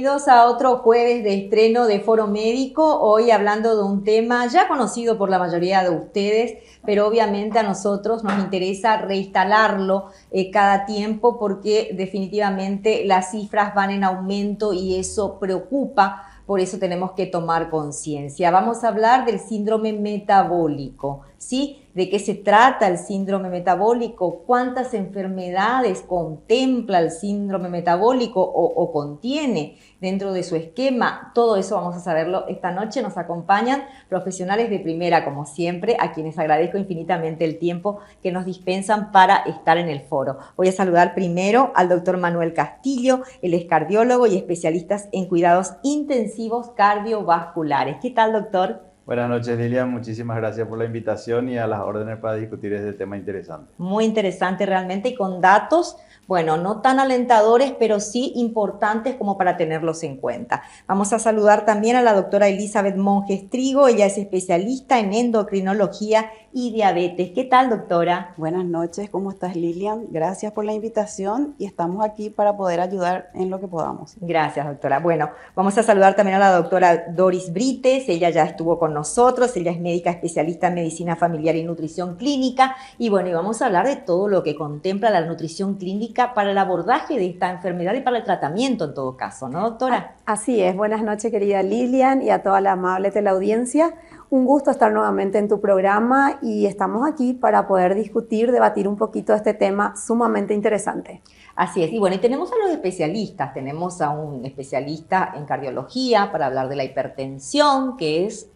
bienvenidos a otro jueves de estreno de Foro Médico, hoy hablando de un tema ya conocido por la mayoría de ustedes, pero obviamente a nosotros nos interesa reinstalarlo cada tiempo porque definitivamente las cifras van en aumento y eso preocupa, por eso tenemos que tomar conciencia. Vamos a hablar del síndrome metabólico, ¿sí? ¿De qué se trata el síndrome metabólico? ¿Cuántas enfermedades contempla el síndrome metabólico o contiene dentro de su esquema? Todo eso vamos a saberlo esta noche. Nos acompañan profesionales de primera, como siempre, a quienes agradezco infinitamente el tiempo que nos dispensan para estar en el foro. Voy a saludar primero al doctor Manuel Castillo, él es cardiólogo y especialista en cuidados intensivos cardiovasculares. ¿Qué tal, doctor? Buenas noches, Lilian. Muchísimas gracias por la invitación y a las órdenes para discutir este tema interesante. Muy interesante realmente y con datos, bueno, no tan alentadores, pero sí importantes como para tenerlos en cuenta. Vamos a saludar también a la doctora Elizabeth Monjes Trigo, ella es especialista en endocrinología y diabetes. ¿Qué tal, doctora? Buenas noches, ¿cómo estás, Lilian? Gracias por la invitación y estamos aquí para poder ayudar en lo que podamos. Gracias, doctora. Bueno, vamos a saludar también a la doctora Doris Brites, ella ya estuvo con nosotros, ella es médica especialista en medicina familiar y nutrición clínica y bueno, y vamos a hablar de todo lo que contempla la nutrición clínica para el abordaje de esta enfermedad y para el tratamiento en todo caso, ¿no, doctora? Así es, buenas noches, querida Lilian, y a toda la amable teleaudiencia. Un gusto estar nuevamente en tu programa y estamos aquí para poder discutir, debatir un poquito de este tema sumamente interesante. Así es, y bueno, y tenemos a los especialistas, tenemos a un especialista en cardiología para hablar de la hipertensión, que es,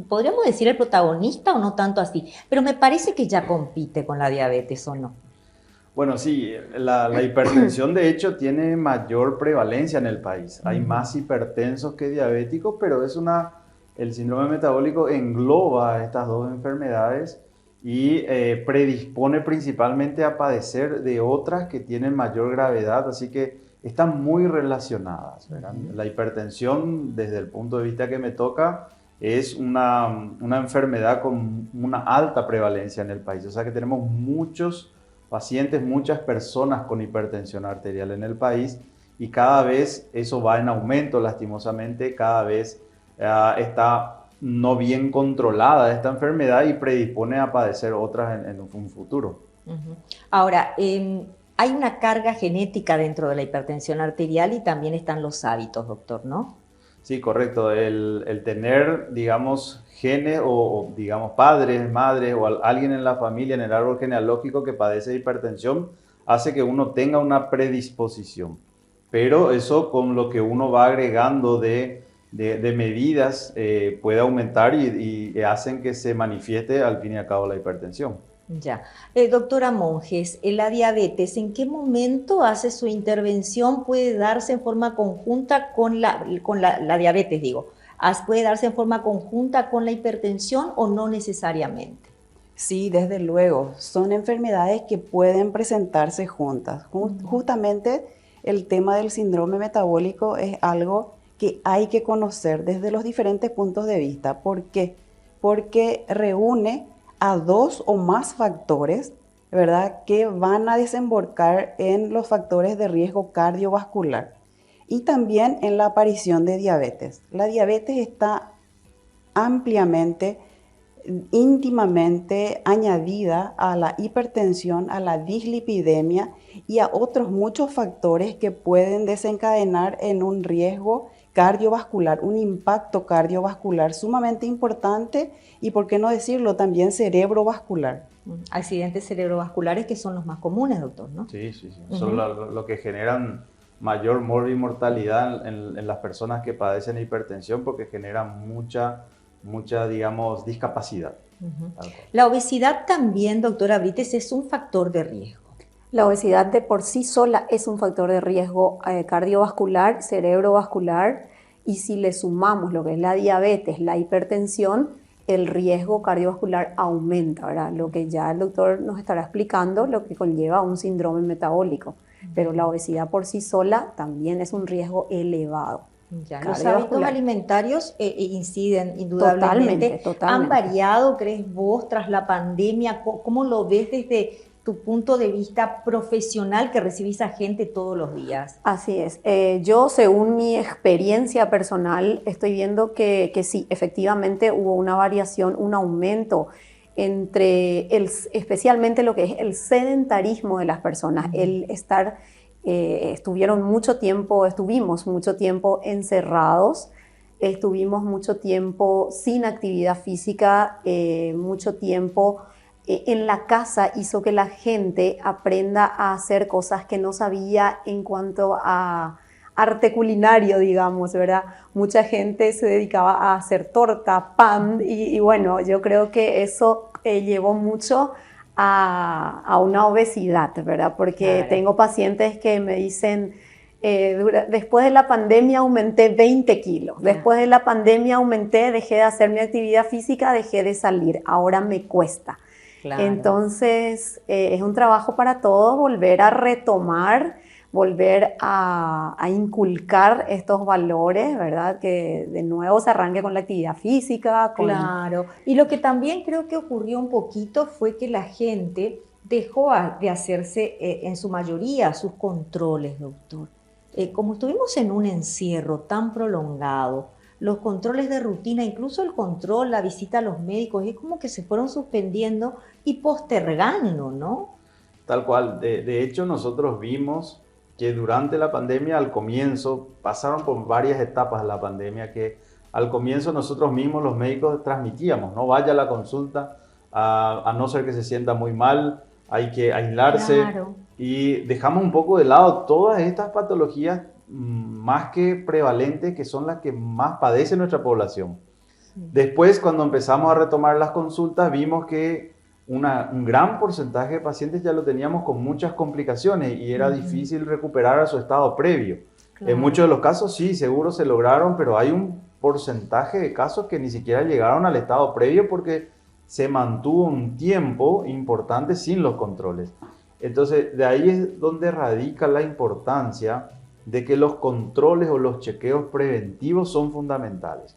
podríamos decir, el protagonista o no tanto así, pero me parece que ya compite con la diabetes, ¿o no? Bueno, sí, la hipertensión de hecho tiene mayor prevalencia en el país. Hay más hipertensos que diabéticos, pero el síndrome metabólico engloba estas dos enfermedades y predispone principalmente a padecer de otras que tienen mayor gravedad, así que están muy relacionadas, ¿verdad? La hipertensión, desde el punto de vista que me toca, es una enfermedad con una alta prevalencia en el país, o sea que tenemos muchos pacientes, muchas personas con hipertensión arterial en el país y cada vez eso va en aumento, lastimosamente, cada vez está no bien controlada esta enfermedad y predispone a padecer otras en un futuro. Ahora, hay una carga genética dentro de la hipertensión arterial y también están los hábitos, doctor, ¿no? Sí, correcto. El tener, digamos, genes o digamos, padres, madres o alguien en la familia, en el árbol genealógico que padece hipertensión, hace que uno tenga una predisposición. Pero eso con lo que uno va agregando de medidas puede aumentar y hacen que se manifieste al fin y al cabo la hipertensión. Ya. Doctora Monjes, la diabetes, ¿en qué momento hace su intervención? ¿Puede darse en forma conjunta con la diabetes, digo? ¿Puede darse en forma conjunta con la hipertensión o no necesariamente? Sí, desde luego, son enfermedades que pueden presentarse juntas. Justamente el tema del síndrome metabólico es algo que hay que conocer desde los diferentes puntos de vista. ¿Por qué? Porque reúne a dos o más factores, ¿verdad?, que van a desembocar en los factores de riesgo cardiovascular y también en la aparición de diabetes. La diabetes está ampliamente, íntimamente añadida a la hipertensión, a la dislipidemia y a otros muchos factores que pueden desencadenar en un riesgo cardiovascular, un impacto cardiovascular sumamente importante y, por qué no decirlo, también cerebrovascular. Accidentes cerebrovasculares que son los más comunes, doctor, ¿no? Sí. Son lo que generan mayor mortalidad en las personas que padecen hipertensión porque generan mucha, digamos, discapacidad. La obesidad también, doctora Brites, es un factor de riesgo. La obesidad de por sí sola es un factor de riesgo cardiovascular, cerebrovascular, y si le sumamos lo que es la diabetes, la hipertensión, el riesgo cardiovascular aumenta, ¿verdad? Lo que ya el doctor nos estará explicando, lo que conlleva un síndrome metabólico. Pero la obesidad por sí sola también es un riesgo elevado. Ya, los hábitos alimentarios inciden indudablemente. Totalmente. ¿Han variado, crees vos, tras la pandemia? ¿Cómo lo ves desde tu punto de vista profesional que recibís a gente todos los días. Así es. Yo, según mi experiencia personal, estoy viendo que sí, efectivamente hubo una variación, un aumento entre especialmente lo que es el sedentarismo de las personas, el estar, estuvimos mucho tiempo encerrados, estuvimos mucho tiempo sin actividad física, mucho tiempo en la casa hizo que la gente aprenda a hacer cosas que no sabía en cuanto a arte culinario, digamos, ¿verdad? Mucha gente se dedicaba a hacer torta, pan, y bueno, yo creo que eso llevó mucho a una obesidad, ¿verdad? Porque Claro. tengo pacientes que me dicen, después de la pandemia aumenté 20 kilos, después de la pandemia dejé de hacer mi actividad física, dejé de salir, ahora me cuesta. Claro. Entonces, es un trabajo para todos volver a retomar, volver a inculcar estos valores, ¿verdad? Que de nuevo se arranque con la actividad física. Claro. Y lo que también creo que ocurrió un poquito fue que la gente dejó de hacerse, en su mayoría, sus controles, doctor. Como estuvimos en un encierro tan prolongado, los controles de rutina, incluso el control, la visita a los médicos, es como que se fueron suspendiendo y postergando, ¿no? Tal cual. De hecho, nosotros vimos que durante la pandemia, al comienzo, pasaron por varias etapas de la pandemia que al comienzo nosotros mismos, los médicos, transmitíamos, no vaya a la consulta, a no ser que se sienta muy mal, hay que aislarse. Claro. Y dejamos un poco de lado todas estas patologías más que prevalentes, que son las que más padece nuestra población. Después, cuando empezamos a retomar las consultas, vimos que un gran porcentaje de pacientes ya lo teníamos con muchas complicaciones y era difícil recuperar a su estado previo. Claro. En muchos de los casos sí, seguro se lograron, pero hay un porcentaje de casos que ni siquiera llegaron al estado previo porque se mantuvo un tiempo importante sin los controles. Entonces, de ahí es donde radica la importancia de que los controles o los chequeos preventivos son fundamentales.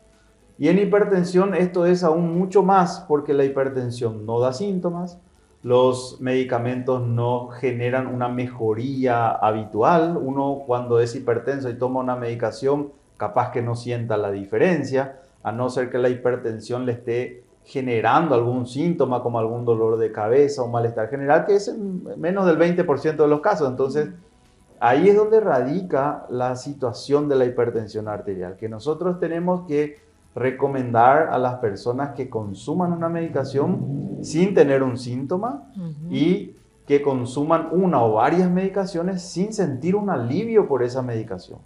Y en hipertensión esto es aún mucho más porque la hipertensión no da síntomas, los medicamentos no generan una mejoría habitual. Uno cuando es hipertenso y toma una medicación capaz que no sienta la diferencia, a no ser que la hipertensión le esté generando algún síntoma como algún dolor de cabeza o malestar general, que es en menos del 20% de los casos. Entonces, ahí es donde radica la situación de la hipertensión arterial, que nosotros tenemos que recomendar a las personas que consuman una medicación sin tener un síntoma y que consuman una o varias medicaciones sin sentir un alivio por esa medicación.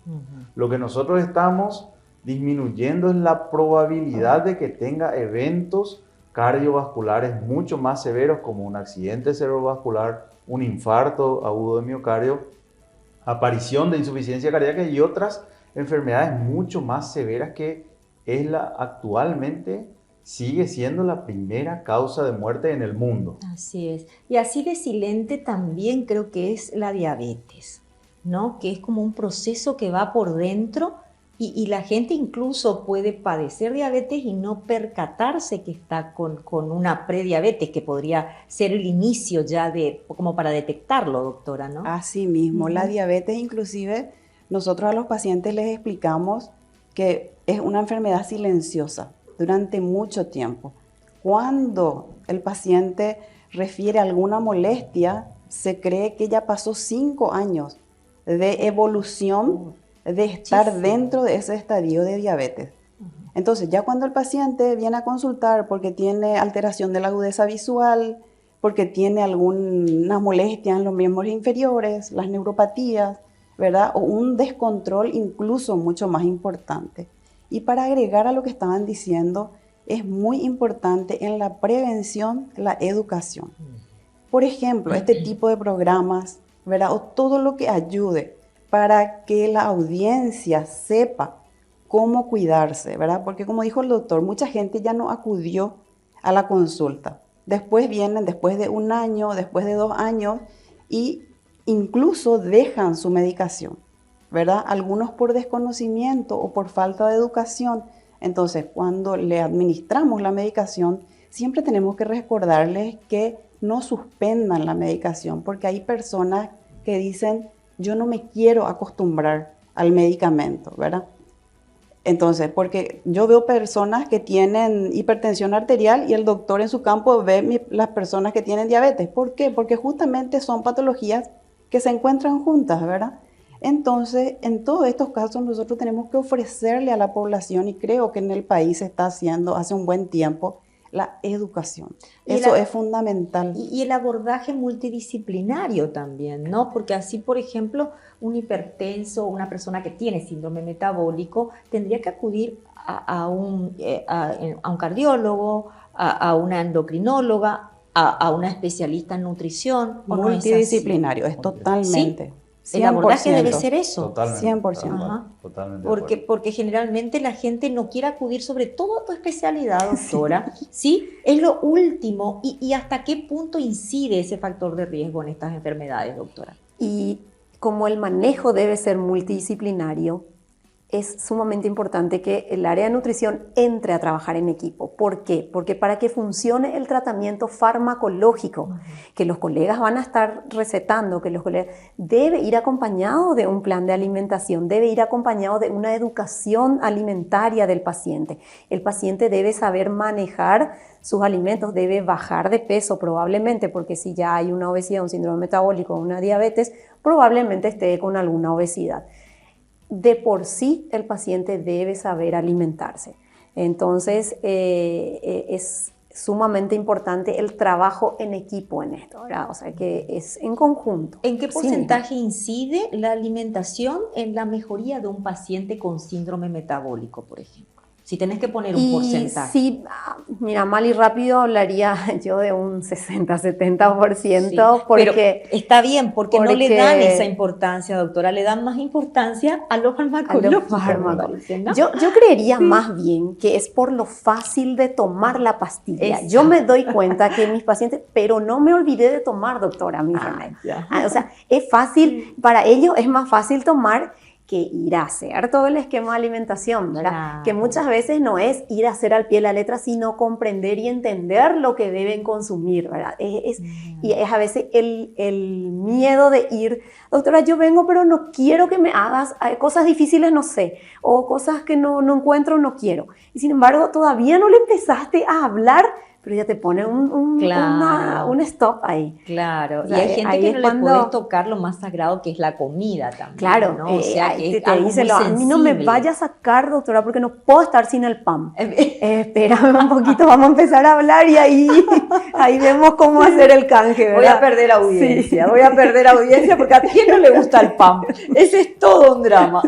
Lo que nosotros estamos disminuyendo es la probabilidad de que tenga eventos cardiovasculares mucho más severos como un accidente cerebrovascular, un infarto agudo de miocardio, aparición de insuficiencia cardíaca y otras enfermedades mucho más severas que actualmente sigue siendo la primera causa de muerte en el mundo. Así es. Y así de silente también creo que es la diabetes, ¿no? Que es como un proceso que va por dentro y la gente incluso puede padecer diabetes y no percatarse que está con una prediabetes, que podría ser el inicio ya como para detectarlo, doctora, ¿no? Así mismo, la diabetes inclusive, nosotros a los pacientes les explicamos que es una enfermedad silenciosa durante mucho tiempo. Cuando el paciente refiere alguna molestia, se cree que ya pasó 5 años de evolución de estar dentro de ese estadio de diabetes. Entonces, ya cuando el paciente viene a consultar porque tiene alteración de la agudeza visual, porque tiene algunas molestias en los miembros inferiores, las neuropatías, ¿verdad? O un descontrol incluso mucho más importante. Y para agregar a lo que estaban diciendo, es muy importante en la prevención la educación. Por ejemplo, este tipo de programas, ¿verdad? O todo lo que ayude para que la audiencia sepa cómo cuidarse, ¿verdad? Porque como dijo el doctor, mucha gente ya no acudió a la consulta. Después vienen, después de 1 año, después de 2 años, y incluso dejan su medicación, ¿verdad? Algunos por desconocimiento o por falta de educación. Entonces, cuando le administramos la medicación, siempre tenemos que recordarles que no suspendan la medicación, porque hay personas que dicen, yo no me quiero acostumbrar al medicamento, ¿verdad? Entonces, porque yo veo personas que tienen hipertensión arterial y el doctor en su campo ve las personas que tienen diabetes. ¿Por qué? Porque justamente son patologías que se encuentran juntas, ¿verdad? Entonces, en todos estos casos nosotros tenemos que ofrecerle a la población, y creo que en el país se está haciendo hace un buen tiempo, la educación. Eso es fundamental. Y el abordaje multidisciplinario también, ¿no? Porque así, por ejemplo, un hipertenso, una persona que tiene síndrome metabólico, tendría que acudir a un cardiólogo, a una endocrinóloga, a una especialista en nutrición. Multidisciplinario, es totalmente. ¿Sí? El abordaje debe ser eso. Totalmente. 100%. Ajá. Totalmente. Porque generalmente la gente no quiere acudir, sobre todo a tu especialidad, doctora, ¿sí? Es lo último. ¿Y hasta qué punto incide ese factor de riesgo en estas enfermedades, doctora? Y como el manejo debe ser multidisciplinario, es sumamente importante que el área de nutrición entre a trabajar en equipo. ¿Por qué? Porque para que funcione el tratamiento farmacológico, que los colegas van a estar recetando, que los colegas, debe ir acompañado de un plan de alimentación, debe ir acompañado de una educación alimentaria del paciente. El paciente debe saber manejar sus alimentos, debe bajar de peso probablemente, porque si ya hay una obesidad, un síndrome metabólico, una diabetes, probablemente esté con alguna obesidad. De por sí el paciente debe saber alimentarse. Entonces es sumamente importante el trabajo en equipo en esto, ¿verdad? O sea que es en conjunto. ¿En qué porcentaje incide la alimentación en la mejoría de un paciente con síndrome metabólico, por ejemplo? Si tenés que poner un porcentaje. Sí, mira, mal y rápido hablaría yo de un 60-70%, Sí, porque pero está bien, porque no le dan esa importancia, doctora, le dan más importancia a los farmacológicos. ¿No? Yo creería más bien que es por lo fácil de tomar la pastilla. Exacto. Yo me doy cuenta que mis pacientes, pero no me olvidé de tomar, doctora, mi remedio. O sea, es fácil, para ellos es más fácil tomar que ir a hacer todo el esquema de alimentación, ¿verdad? Claro. Que muchas veces no es ir a hacer al pie de la letra, sino comprender y entender lo que deben consumir, ¿verdad? Y es a veces el miedo de ir, doctora, yo vengo, pero no quiero que me hagas cosas difíciles, no sé, o cosas que no encuentro, no quiero. Y sin embargo, todavía no le empezaste a hablar, pero ya te pone un stop ahí. Claro, o sea, y hay gente que no le puedes tocar lo más sagrado, que es la comida también. Claro, ¿no? O sea, que te dice, a mí no me vaya a sacar, doctora, porque no puedo estar sin el pan. Espérame un poquito, vamos a empezar a hablar y ahí vemos cómo hacer el canje, ¿verdad? Voy a perder audiencia, porque a quién no le gusta el pan. Ese es todo un drama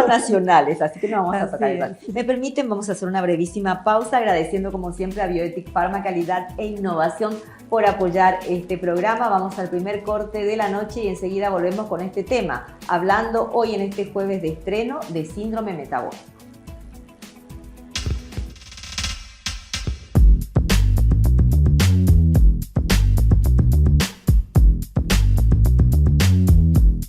nacional, así que no vamos a tocar eso. Me permiten, vamos a hacer una brevísima pausa, agradeciendo como siempre a Bioethic Pharma Calidad e Innovación por apoyar este programa. Vamos al primer corte de la noche y enseguida volvemos con este tema, hablando hoy en este jueves de estreno de síndrome metabólico.